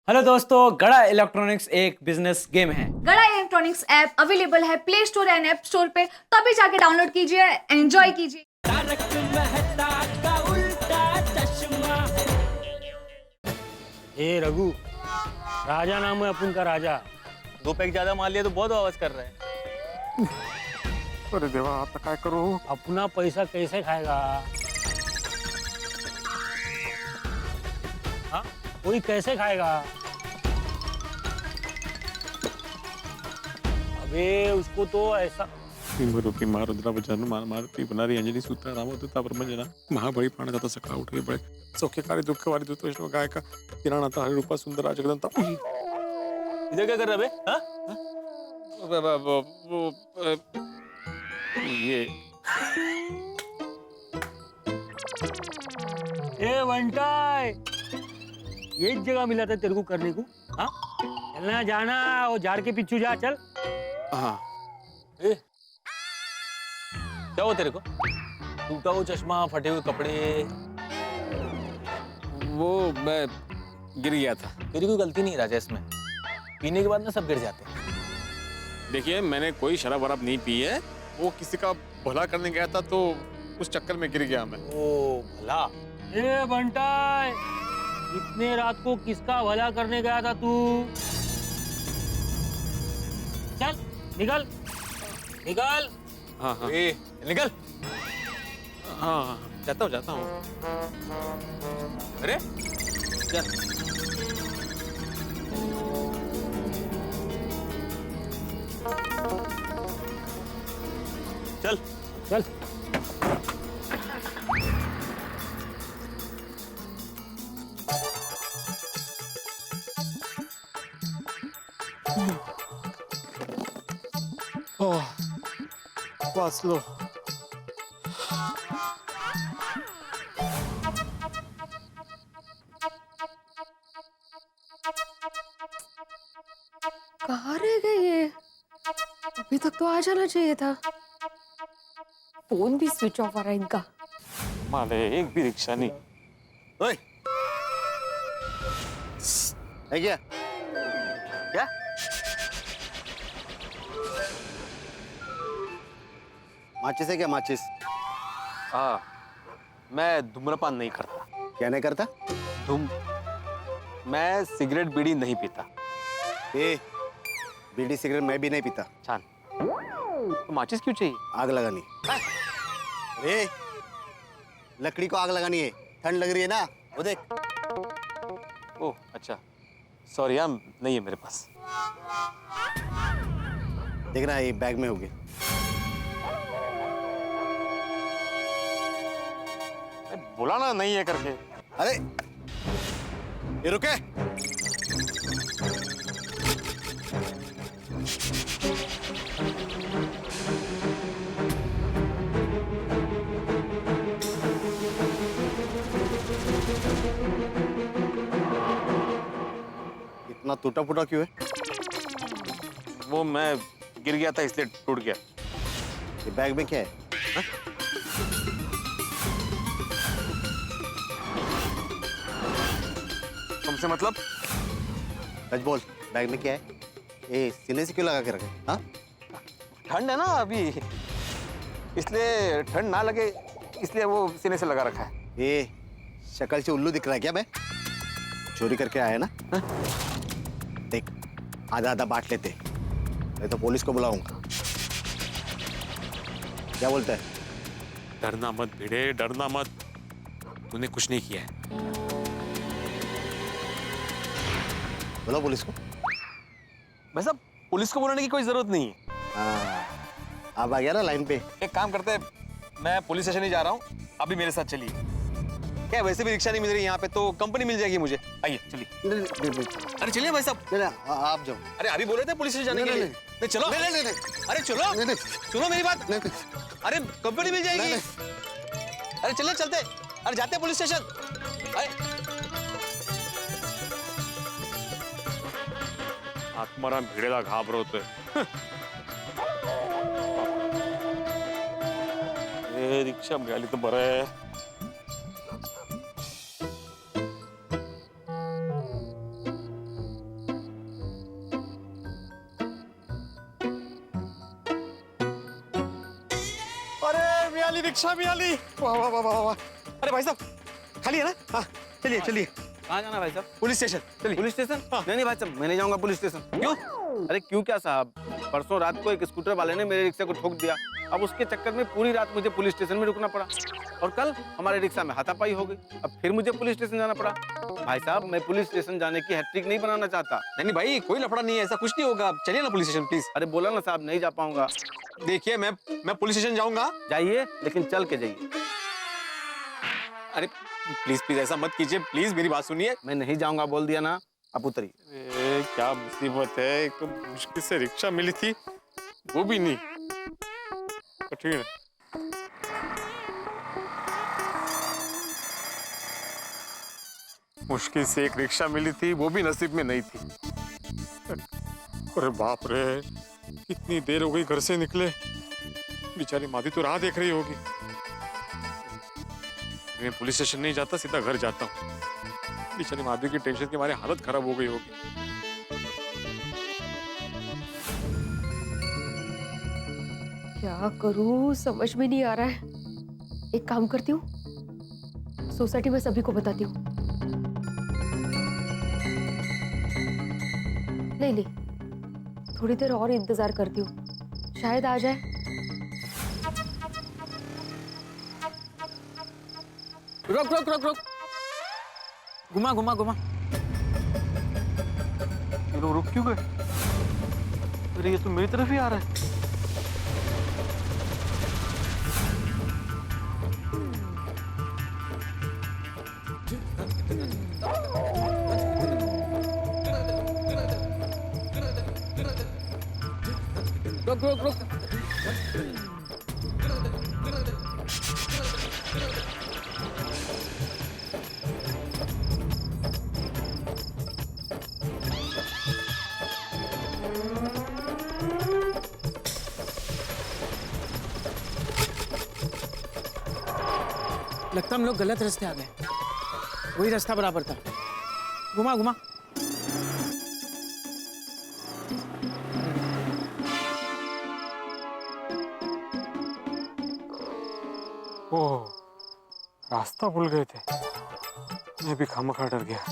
Hello दोस्तों, गड़ा electronics एक बिजनेस गेम है। गड़ा इलेक्ट्रॉनिक्स ऐप अवेलेबल है play store and app store पे, तभी जाके डाउनलोड कीजिए, एंजॉय कीजिए। ए रघु, राजा नाम है अपन का राजा। 2 पैक ज्यादा मार लिया तो बहुत आवाज कर रहा है। अरे देवा, आता काय करू? अपना पैसा कैसे खाएगा? हाँ, कोई कैसे खाएगा? अबे उसको तो ऐसा भीमरूपी माँ रुद्रावचन मारुती बनारी अंजनी सूत्र रामदूता ब्रह्मजना महाबळी प्राणदाता सकळा उठे बळे सौख्यकारी दुःखवारी दूत वैष्णव गायका किराणाता हरिरूपा सुंदर जगदंता। इधर क्या कर रहा है बे? हाँ? ये ए वंटाय, ये जगह मिला था तेरे को करने को। हाँ, चलना जाना, वो झाड़ के पीछे जा, चल। हाँ ए, क्या हुआ तेरे को? टूटा हुआ चश्मा, फटे हुए कपड़े। वो मैं गिर गया था। तेरी कोई गलती नहीं है राजा इसमें। पीने के बाद ना सब गिर जाते हैं। देखिए, मैंने कोई शराब वराब नहीं पी है। वो किसी का भला करने गया था तो उस चक्कर में गिर गया मैं। ओ भला। ए बंटाय, इतने रात को किसका भला करने गया था तू? चल निकल निकल। हाँ हाँ ए, निकल। हाँ, जाता हूँ। अरे चल। चल चल। वाचलो। कहाँ रह गए ये? अभी तक तो आ जाना चाहिए था। फोन भी स्विच ऑफ आ रहा है इनका। माले एक भी रिक्शा नहीं। ओए, है क्या? क्या? माचिस है क्या? माचिस? हाँ, मैं धूम्रपान नहीं करता। क्या नहीं करता? मैं सिगरेट बीड़ी नहीं पीता। ए, बीड़ी सिगरेट मैं भी नहीं पीता। छान, तो माचिस क्यों चाहिए? आग लगानी। ए, लकड़ी को आग लगानी है। ठंड लग रही है ना? वो देख। ओह अच्छा, सॉरी यार, नहीं है मेरे पास। देखना, ये बैग में होगी। बोला ना नहीं है करके। अरे, ये रुके। इतना टूटा फूटा क्यों है? वो मैं गिर गया था इसलिए टूट गया। ये बैग में क्या है? तुमसे मतलब? सच बोल, बैग में क्या है? ए, सीने से क्यों लगा के रखे? हाँ? ठंड है ना अभी, इसलिए ठंड ना लगे इसलिए वो सीने से लगा रखा है। ए, शक्ल से उल्लू दिख रहा है क्या? मैं चोरी करके आया ना? हाँ? देख, आधा आधा बांट लेते, नहीं तो पुलिस को बुलाऊंगा। क्या बोलता है? डरना मत भिड़े, डरना मत। तूने कुछ नहीं किया है। बोलो पुलिस को। भाई साहब, पुलिस को बुलाने की कोई जरूरत नहीं है। हाँ, आप आ गया ना लाइन पे। एक काम करते हैं, मैं पुलिस स्टेशन ही जा रहा हूँ, अभी मेरे साथ चलिए। क्या वैसे भी रिक्शा नहीं मिल रही यहाँ पे, तो कंपनी मिल जाएगी मुझे। आइए चलिए। अरे चलिए भाई साहब। आप जाओ। अरे अभी बोले थे पुलिस स्टेशन जाने के लिए। नहीं चलो। नहीं। अरे चलो। नहीं। सुनो मेरी बात। अरे कंपनी मिल जाएगी। अरे चलिए चलते। अरे जाते हैं पुलिस स्टेशन। अरे आत्माराम भिडेला घाबरवतोय। रिक्षा मिळाली तर बरं आहे. रिक्शा भी आली। वाह वाह वाह वाह वाह। अरे भाई साहब खाली है ना? हाँ चलिए चलिए कहाँ जाना भाई साहब? पुलिस स्टेशन चलिए। Police station? हाँ। नहीं नहीं भाई साहब, मैं नहीं जाऊंगा पुलिस स्टेशन। क्यों? अरे क्यों क्या साहब, परसों रात को एक स्कूटर वाले ने मेरे रिक्शा को ठोक दिया। अब उसके चक्कर में पूरी रात मुझे पुलिस स्टेशन में रुकना पड़ा, और कल हमारे रिक्शा में हाथापाई हो गई। अब फिर मुझे पुलिस स्टेशन जाना पड़ा। भाई साहब मैं पुलिस स्टेशन जाने की हैट्रिक नहीं बनाना चाहता। नहीं भाई कोई लफड़ा नहीं है, ऐसा कुछ नहीं होगा। चलिए ना पुलिस स्टेशन प्लीज। अरे बोला ना साहब, नहीं जा पाऊंगा। देखिए मैं पुलिस स्टेशन जाऊंगा। जाइए लेकिन चल के जाइए। अरे प्लीज प्लीज ऐसा मत कीजिए, प्लीज मेरी बात सुनिए। मैं नहीं जाऊंगा बोल दिया ना, अब उतरिए। ए, क्या मुसीबत है, एक तो मुश्किल से रिक्शा मिली थी, वो भी नहीं। ठीक है, मुश्किल से एक रिक्शा मिली थी, वो भी नसीब में नहीं थी। अरे बाप रे, कितनी देर हो गई घर से निकले। बेचारी मादी तो राह देख रही होगी। मैं पुलिस स्टेशन नहीं जाता, सीधा घर जाता हूँ। बेचारी मादी की टेंशन के मारे हालत खराब हो गई होगी। क्या करूं समझ में नहीं आ रहा है। एक काम करती हूँ, सोसाइटी में सभी को बताती हूँ। नहीं नहीं, थोड़ी देर और इंतजार करती हूँ, शायद आ जाए। रुक रुक रुक रुक, घुमा घुमा घुमा। ये लोग रुक क्यों गए? अरे ये तो मेरी तरफ ही आ रहा है। रुक रुक रुक। लगता हम लोग गलत रास्ते आ गए, वही रास्ता बराबर था। घुमा घुमा। ओह, रास्ता भूल गए थे। मैं भी खामखा डर गया।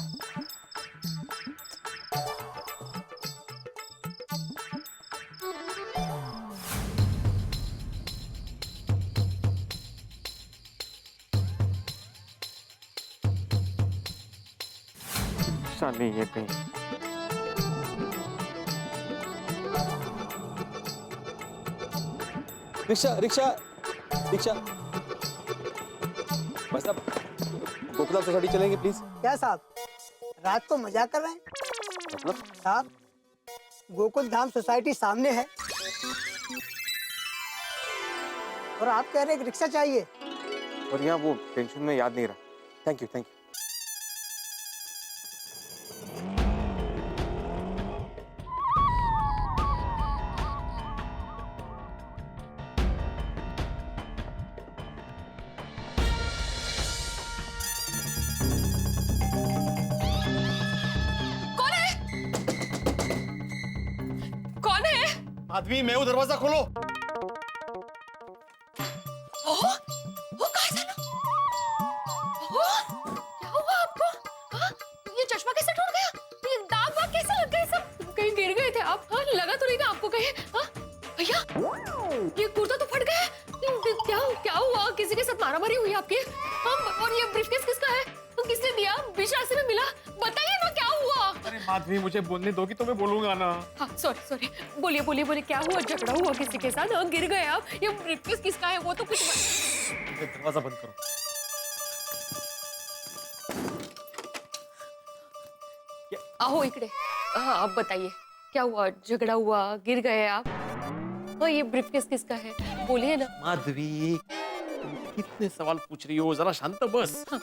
रिक्शा नहीं है कहीं। Rickshaw rickshaw rickshaw. भाई साहब गोकुला सोसाइटी चलेंगे प्लीज। क्या साहब, रात को मजाक कर रहे हैं? मतलब साहब गोकुल धाम सोसाइटी सामने है और आप कह रहे हैं कि रिक्शा चाहिए। और यहाँ वो टेंशन में याद नहीं रहा। Thank you thank you. कौन है? आदमी मैं हूँ, दरवाजा खोलो। वो कहाँ से लो? क्या हुआ आपको? हाँ? ये चश्मा कैसे टूट गया? ये दाग वाग कैसे लग गए सब? कहीं गिर गए थे आप? हाँ? लगा तो नहीं था आपको कहीं? हाँ? भैया, ये कुर्ता तो फट गया। क्या क्या हुआ? किसी के साथ मारामारी हुई आपकी? हाँ? और ये ब्रीफकेस किसका है? किसने दिया? बीच रास्ते में मिला? बताइए ना क्या हुआ? अरे माधवी, मुझे बोलने दोगी तो मैं बोलूंगा ना। हाँ सॉरी सॉरी, बोलिए बोलिए बोलिए, क्या हुआ? झगड़ा हुआ किसी के साथ? हाँ, गिर गए आप? ये ब्रीफकेस किसका है? वो तो कुछ दरवाजा बंद करो। आओ इकड़े। हाँ आप बताइए, क्या हुआ? झगड़ा हुआ? गिर गए आप? हाँ, ये ब्रीफकेस किसका है? बोलिए ना। माधवी, तुम कितने सवाल पूछ रही हो, जरा शांत बस। हाँ,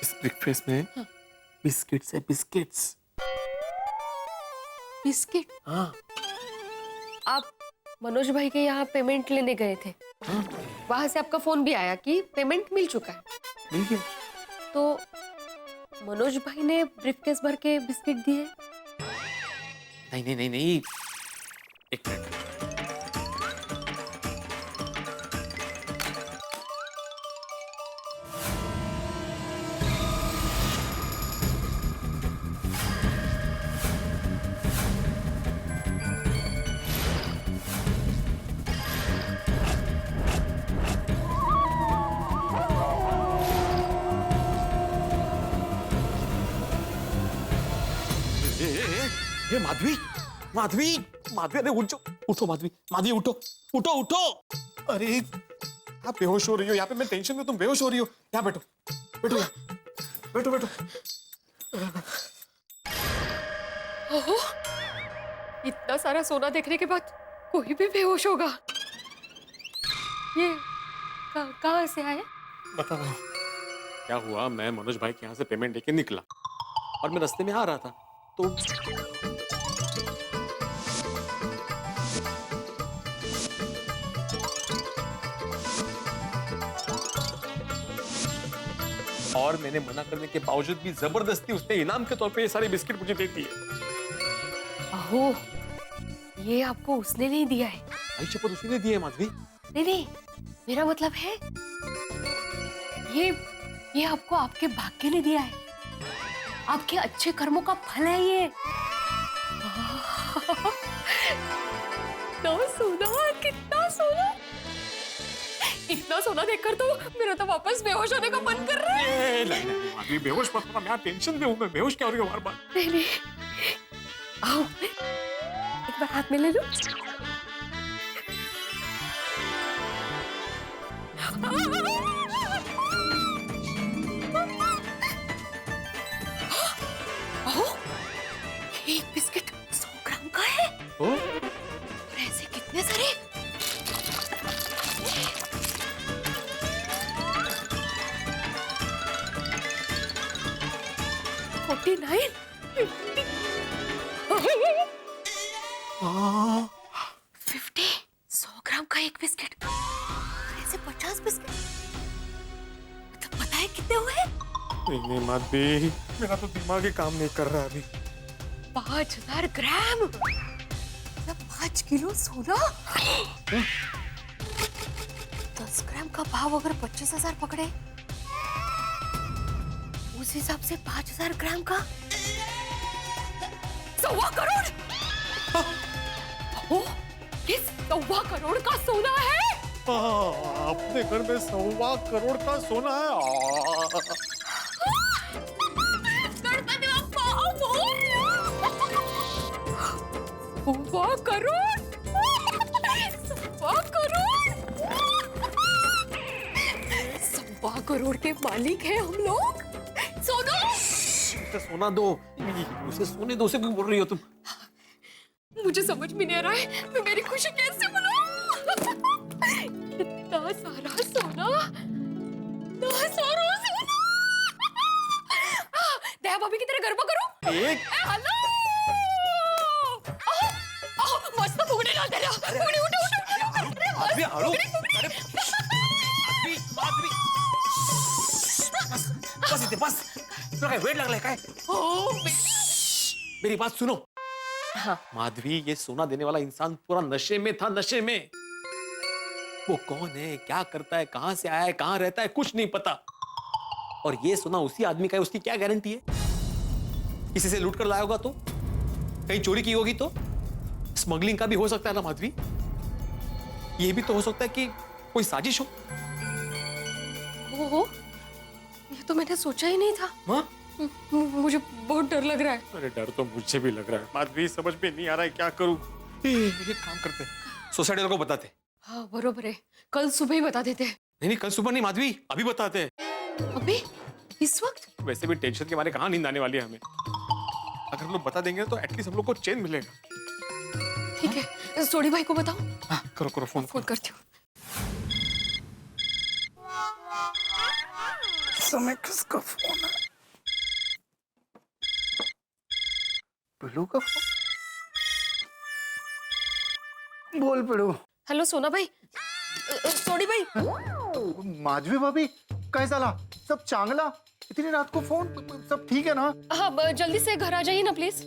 इस ब्रेकफास्ट में बिस्किट्स है, बिस्किट्स। बिस्किट? हाँ। आप मनोज भाई के यहाँ पेमेंट लेने गए थे? हाँ। वहां से आपका फोन भी आया कि पेमेंट मिल चुका है। मिल गया? तो मनोज भाई ने ब्रीफकेस भर के बिस्किट दिए? नहीं नहीं नहीं नहीं, एक मिनट। ए माधवी माधवी माधवी अरे उठ जाओ उठो माधवी माधवी उठो उठो उठो अरे आप बेहोश हो रही हो यहाँ पे मैं टेंशन में तुम बेहोश हो रही हो यहाँ बैठो बैठो यहाँ बैठो बैठो ओहो, इतना सारा सोना देखने के बाद कोई भी बेहोश होगा। ये कहाँ से आए? बता रहा हूँ क्या हुआ। मैं मनोज भाई के यहाँ से पेमेंट लेके निकला और मैं रास्ते में आ रहा था तो और मैंने मना करने के बावजूद भी जबरदस्ती उसने इनाम के तौर पे ये सारे बिस्किट मुझे दे दिए। ओह, ये आपको उसने नहीं दिया है? भाई शपथ उसी ने दिए माधवी। नहीं नहीं, मेरा मतलब है ये आपको आपके भाग्य ने दिया है, आपके अच्छे कर्मों का फल है ये। कितना सोना, कितना सोना! इतना सोना देखकर तो मेरा तो वापस बेहोश होने का मन कर रहा है। नहीं नहीं माधवी बेहोश मत होना, मैं टेंशन में हूँ। मैं बेहोश क्या हो रही हूँ बार बार। नहीं नहीं, आओ एक बार हाथ में ले लो। एक बिस्किट 100 ग्राम का है। और ऐसे कितने सारे? हाँ 50, 100 ग्राम का एक बिस्किट, ऐसे 50 बिस्किट, मतलब पता है कितने हुए? नहीं माधवी मेरा तो दिमाग ही काम नहीं कर रहा अभी। 5000 ग्राम, मतलब 5 किलो सोना। 10 ग्राम का भाव अगर 25,000 पकड़े, उस हिसाब से 5000 ग्राम का 1.25 करोड़। ओह, ये 1.25 करोड़ का सोना है। अपने घर में 1.25 करोड़ का सोना है। गणपति बप्पा मोरया। 1.25 करोड़, 1.25 करोड़, 1.25 करोड़ के मालिक हैं हम लोग। सोनो, उसे सोना दो, उसे सोने दो। उसे क्यों बोल रही हो तुम? मुझे समझ में नहीं आ रहा है मैं मेरी खुशी कैसे मनाऊं। इतना सारा सोना, इतना सारा सोना। दया भाभी की तरह गरबा करूं? हेलो, मस्त फुगड़ी डाल दे रहा। फुगड़ी उठो उठो। माधवी आड़ो, अरे बस इतने बस। तुला काय वेट लागलाय काय? मेरी बात सुनो। हाँ। माधवी ये सोना देने वाला इंसान पूरा नशे में था, नशे में। वो कौन है, क्या करता है, कहां से आया है, कहां रहता है, कुछ नहीं पता। और ये सोना उसी आदमी का है, उसकी क्या गारंटी है? किसी से लूट कर लाया होगा तो, कहीं चोरी की होगी तो, स्मगलिंग का भी हो सकता है ना माधवी। ये भी तो हो सकता है कि कोई साजिश हो। ओहो, ये तो मैंने सोचा ही नहीं था। हाँ? मुझे बहुत डर लग रहा है। अरे डर तो मुझे भी लग रहा है माधवी, समझ में नहीं आ रहा है क्या करूं। एक काम करते, सोसाइटी वालों को बताते। हाँ बरोबर है, कल सुबह ही बता देते हैं। नहीं कल सुबह नहीं माधवी, अभी बताते। अभी इस वक्त? वैसे भी टेंशन के मारे कहाँ नींद आने वाली है हमें। अगर हम लोग बता देंगे तो एटलीस्ट हम लोग को चैन मिलेगा। ठीक है, सोडी भाई को बताओ। हाँ, करो करो फोन फोन करती हूँ। समय किसका फोन है? पिलू का फोन? बोल पिलू। हेलो सोना भाई, सोडी भाई। माधवी भाभी काय झाला? सब चांगला? इतनी रात को फोन? सब ठीक है ना? हाँ जल्दी से घर आ जाइए ना प्लीज।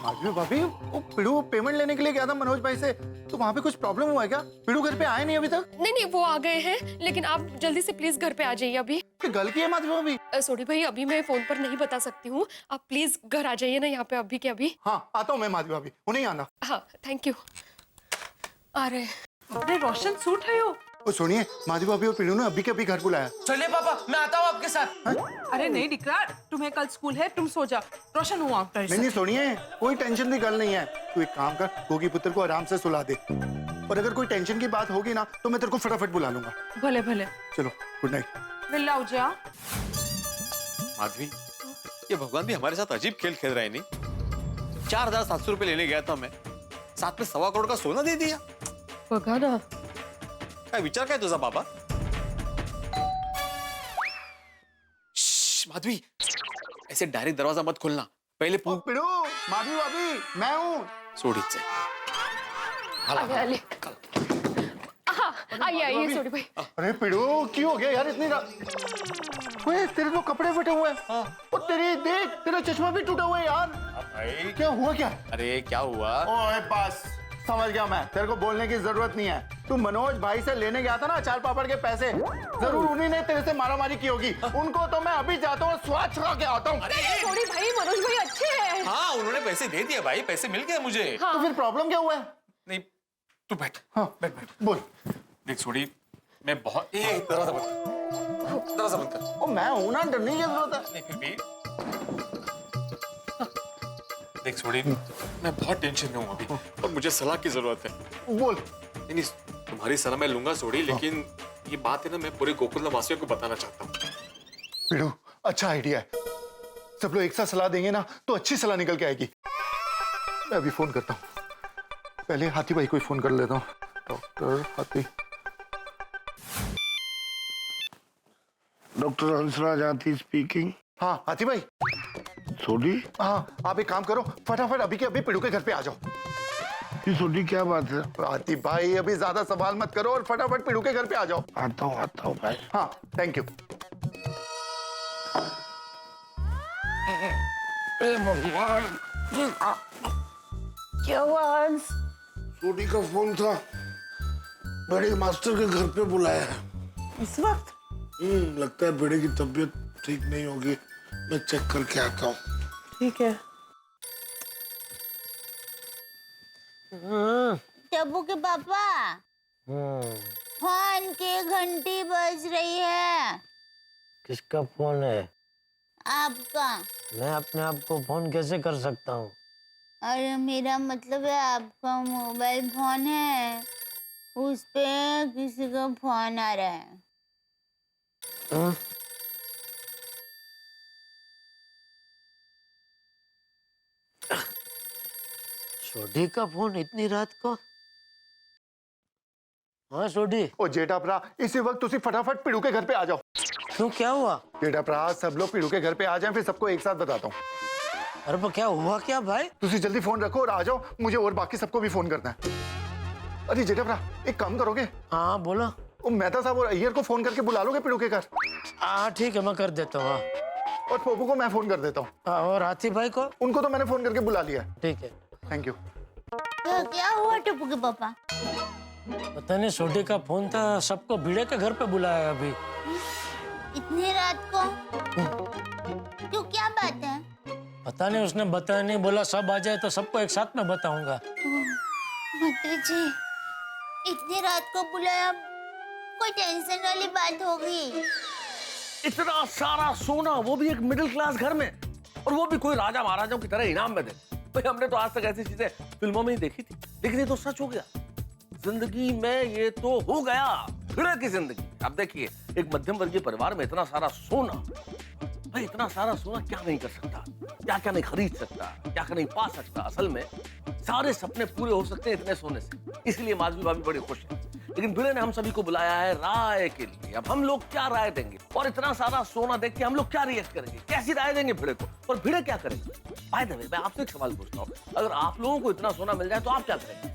माधवी भाभी वो पिड़ू पेमेंट लेने के लिए गया था मनोज भाई से, तो वहाँ पे कुछ प्रॉब्लम हुआ है क्या? पिड़ू घर पे आए नहीं अभी तक? नहीं नहीं, वो आ गए हैं, लेकिन आप जल्दी से प्लीज घर पे आ जाइए अभी। गल की है माधवी भाभी? सोडी भाई अभी मैं फोन पर नहीं बता सकती हूँ, आप प्लीज घर आ जाइए ना यहाँ पे अभी के अभी। हाँ आता हूँ मैं माधवी भाभी, उन्हें आना। हाँ थैंक यू। आ रहे। अरे रोशन सूट है यो ओ सुनिए, माधवी भाभी और पीनू ने अभी के अभी घर बुलाया। चलिए पापा, मैं आता हूँ आपके साथ। अरे नहीं डिकरा, तुम्हें कल स्कूल है, तुम सो जा। रोशन हुआ नहीं सुनिए, कोई टेंशन की गल नहीं है। तू एक काम कर, गोगी पुत्र को आराम से सुला दे, और अगर कोई टेंशन की बात होगी ना तो मैं तेरे को फटाफट बुला लूंगा। भले भले। चलो, गुड नाइट। लाओ जा। माधवी, ये भगवान भी हमारे साथ अजीब खेल खेल रहे हैं नहीं। 4700 रुपए लेने गया था मैं, साथ में 1.25 करोड़ का सोना दे दिया। बघा ना, काय विचार काय तुझा बाबा? माधवी, ऐसे डायरेक्ट दरवाजा मत खोलना, पहले पिड़ू, माधवी भाभी, मैं हूँ। सोडीच आइए सोडी भाई। अरे पिड़ू, क्यों हो गया यार इतनी रात? ओए, तेरे तो कपड़े फटे हुए हैं, और तेरी देख, तेरा चश्मा भी टूटा हुआ है यार। भाई क्या हुआ क्या? अरे क्या हुआ? ओए बस समझ गया मैं, तेरे को बोलने की जरूरत नहीं है। तू मनोज भाई से लेने गया था ना अचार पापड़ के पैसे, जरूर उन्हीं ने तेरे से मारामारी की होगी। उनको तो मैं अभी जाता हूँ, स्वाद छुड़ा के आता हूँ। सोडी भाई, मनोज भाई अच्छे हैं। हाँ, उन्होंने पैसे दे दिए भाई, पैसे मिल गए मुझे। तो फिर प्रॉब्लम क्या हुआ है? नहीं, तू बैठ। हाँ बैठ। बोल। देख सोडी, मैं बहुत दरवाजा बंद कर। ओ मैं हूं ना, डरने की जरूरत है नहीं, फिर भी देख सोडी, मैं बहुत टेंशन में हूँ अभी, और मुझे सलाह की जरूरत है। बोल। नहीं, तुम्हारी सलाह मैं लूंगा सोडी, लेकिन ये बात है ना, मैं पूरे गोकुल वासियों को बताना चाहता हूँ। पिड़ू, अच्छा आइडिया है। सब लोग एक साथ सलाह देंगे ना तो अच्छी सलाह निकल के आएगी। मैं अभी फोन करता हूँ, पहले हाथी भाई को ही फोन कर लेता हूँ। डॉक्टर हाथी। डॉक्टर हंसराज हाथी स्पीकिंग। हाँ हाथी भाई। सोडी? हाँ, आप एक काम करो, फटाफट अभी के अभी पिड़ू के घर पे आ जाओ। ये सोडी क्या बात है? हाथी भाई, अभी ज्यादा सवाल मत करो और फटाफट पिड़ू के घर पे आ जाओ। आता हूँ भाई। हाँ, थैंक यू। क्या हुआ हंस? सोडी का फोन था, बड़े मास्टर के घर पे बुलाया है इस वक्त? लगता है बेड़े की तबीयत ठीक नहीं होगी, मैं चेक करके आता हूँ। ठीक है। टब्बू के पापा, फोन की घंटी बज रही है। किसका फोन है? आपका। मैं अपने आप को फोन कैसे कर सकता हूँ? अरे मेरा मतलब है, आपका मोबाइल फोन है, उस पे किसी का फोन आ रहा है। सोडी का फोन इतनी रात को? हाँ सोडी। ओ जेठा भरा, इसी वक्त तुसी फटाफट पिड़ू के घर पे आ जाओ। क्यों, क्या हुआ? जेठा भरा, सब लोग पिड़ू के घर पे आ जाएं, फिर सबको एक साथ बताता हूँ। अरे वो क्या हुआ क्या भाई? तुसी जल्दी फोन रखो और आ जाओ, मुझे और बाकी सबको भी फोन करना है। अरे जेठा भरा, एक काम करोगे? हाँ बोलो। मेहता साहब और अय्यर को फोन करके बुला लोगे पिड़ू के घर? हाँ ठीक है, मैं कर देता हूँ। और पोपू को मैं फोन कर देता हूँ। और हाथी भाई को? उनको तो मैंने फोन करके बुला लिया। ठीक है, थैंक यू। तो क्या हुआ टप्पू के पापा? पता नहीं, सोडी का फोन था, सबको भिड़े के घर पे बुलाया अभी। इतनी रात को? क्यों, क्या बात है? पता नहीं, उसने बताया नहीं, बोला सब आ जाए तो सबको एक साथ में बताऊंगा। मंत्री जी, इतनी रात को बुलाया, कोई टेंशन वाली बात होगी? इतना सारा सोना, वो भी एक मिडिल क्लास घर में, और वो भी कोई राजा महाराजाओं की तरह इनाम में दे। भाई हमने तो आज तक ऐसी चीजें फिल्मों में ही देखी थी, लेकिन ये तो सच हो गया जिंदगी में। ये तो हो गया फिर की जिंदगी। आप देखिए, एक मध्यम वर्गीय परिवार में इतना सारा सोना, भाई इतना सारा सोना क्या नहीं कर सकता, क्या क्या नहीं खरीद सकता, क्या क्या नहीं पा सकता। असल में सारे सपने पूरे हो सकते हैं इतने सोने से, इसलिए माधवी भाभी बड़ी खुश है। लेकिन भिड़े ने हम सभी को बुलाया है राय के लिए। अब हम लोग क्या राय देंगे, और इतना सारा सोना देख के हम लोग क्या रिएक्ट करेंगे, कैसी राय देंगे भिड़े को, और भिड़े क्या करेगा? बाय द वे, मैं आपसे एक सवाल पूछता हूँ, अगर आप लोगों को इतना सोना मिल जाए तो आप क्या करेंगे?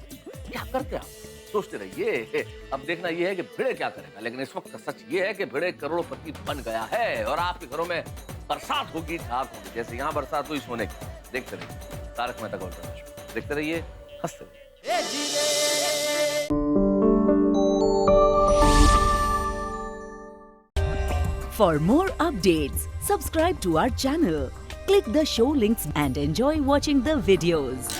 क्या करते आप? सोचते रहिए। अब देखना यह है कि भिड़े क्या करेगा। लेकिन इस वक्त का सच ये है कि भिड़े करोड़पति बन गया है, और आपके घरों में बरसात होगी, ठाक होगी, जैसे यहाँ बरसात हुई सोने की। देखते रहिए तारक मेहता का उल्टा चश्मा, देखते रहिए, हंसते रहिए। For more updates, subscribe to our channel, click the show links and enjoy watching the videos.